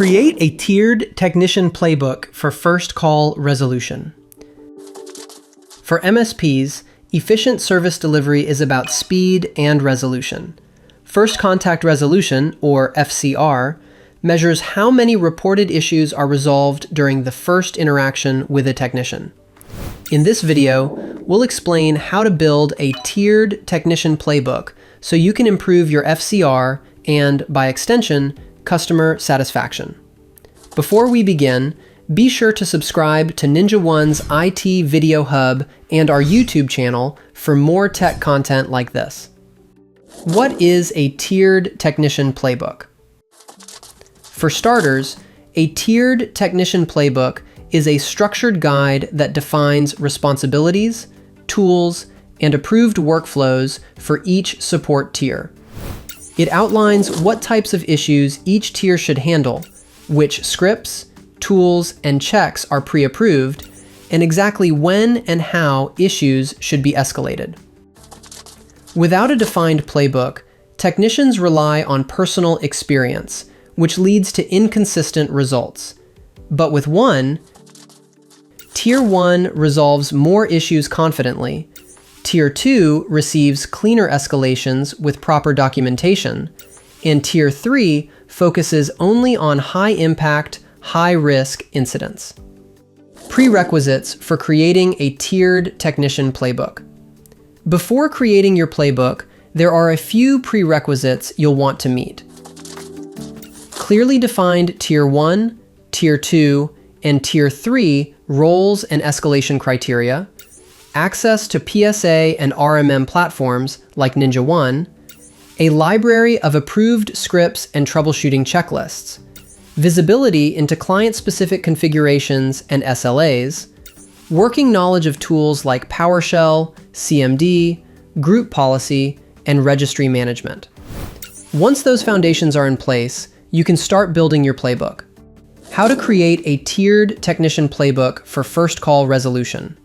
Create a tiered technician playbook for first call resolution. For MSPs, efficient service delivery is about speed and resolution. First contact resolution, or FCR, measures how many reported issues are resolved during the first interaction with a technician. In this video, we'll explain how to build a tiered technician playbook so you can improve your FCR and, by extension, customer satisfaction. Before we begin, be sure to subscribe to NinjaOne's IT Video Hub and our YouTube channel for more tech content like this. What is a tiered technician playbook? For starters, a tiered technician playbook is a structured guide that defines responsibilities, tools, and approved workflows for each support tier. It outlines what types of issues each tier should handle, which scripts, tools, and checks are pre-approved, and exactly when and how issues should be escalated. Without a defined playbook, technicians rely on personal experience, which leads to inconsistent results. But with one, Tier 1 resolves more issues confidently, Tier 2 receives cleaner escalations with proper documentation, and Tier 3 focuses only on high-impact, high-risk incidents. Prerequisites for creating a tiered technician playbook. Before creating your playbook, there are a few prerequisites you'll want to meet. Clearly defined Tier 1, Tier 2, and Tier 3 roles and escalation criteria, access to PSA and RMM platforms like NinjaOne, a library of approved scripts and troubleshooting checklists, visibility into client-specific configurations and SLAs, working knowledge of tools like PowerShell, CMD, group policy, and registry management. Once those foundations are in place, you can start building your playbook. How to create a tiered technician playbook for first call resolution.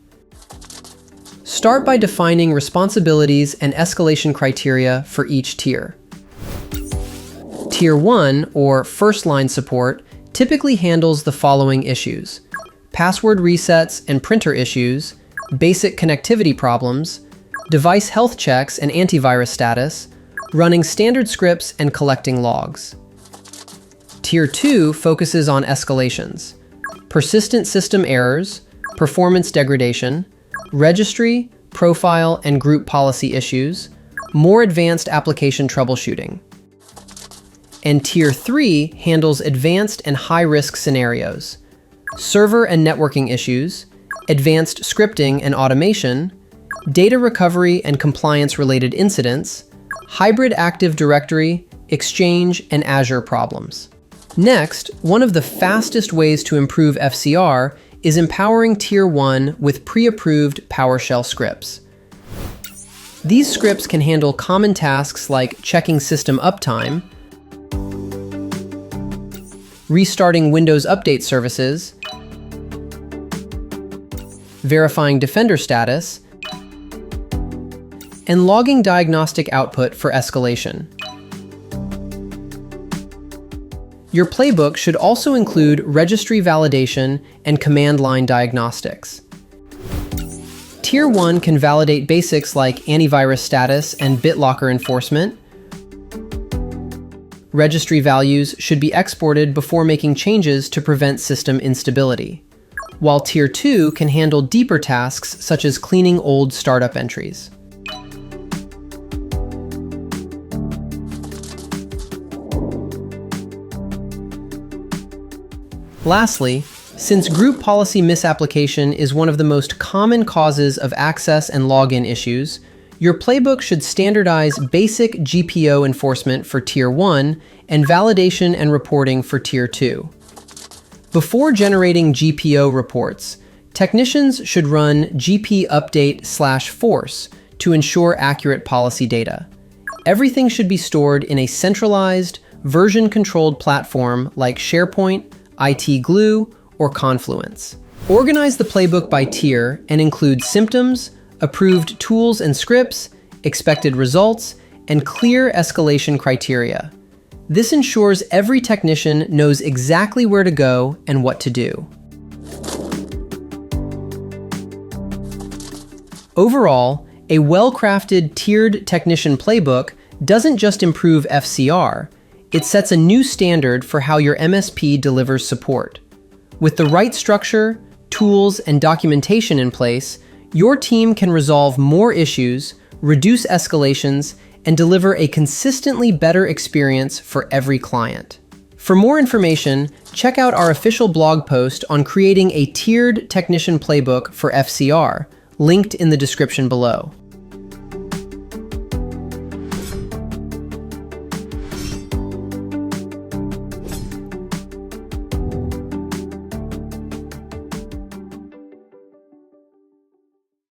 Start by defining responsibilities and escalation criteria for each tier. Tier 1, or first line support, typically handles the following issues: password resets and printer issues, basic connectivity problems, device health checks and antivirus status, running standard scripts and collecting logs. Tier 2 focuses on escalations: persistent system errors, performance degradation, registry, profile, and group policy issues, more advanced application troubleshooting. And Tier 3 handles advanced and high-risk scenarios: server and networking issues, advanced scripting and automation, data recovery and compliance-related incidents, hybrid Active Directory, Exchange, and Azure problems. Next, one of the fastest ways to improve FCR is empowering Tier 1 with pre-approved PowerShell scripts. These scripts can handle common tasks like checking system uptime, restarting Windows Update services, verifying Defender status, and logging diagnostic output for escalation. Your playbook should also include registry validation and command line diagnostics. Tier 1 can validate basics like antivirus status and BitLocker enforcement. Registry values should be exported before making changes to prevent system instability, while Tier 2 can handle deeper tasks such as cleaning old startup entries. Lastly, since group policy misapplication is one of the most common causes of access and login issues, your playbook should standardize basic GPO enforcement for Tier 1 and validation and reporting for Tier 2. Before generating GPO reports, technicians should run GP update/force to ensure accurate policy data. Everything should be stored in a centralized, version-controlled platform like SharePoint, IT Glue, or Confluence. Organize the playbook by tier and include symptoms, approved tools and scripts, expected results, and clear escalation criteria. This ensures every technician knows exactly where to go and what to do. Overall, a well-crafted tiered technician playbook doesn't just improve FCR, it sets a new standard for how your MSP delivers support. With the right structure, tools, and documentation in place, your team can resolve more issues, reduce escalations, and deliver a consistently better experience for every client. For more information, check out our official blog post on creating a tiered technician playbook for FCR, linked in the description below.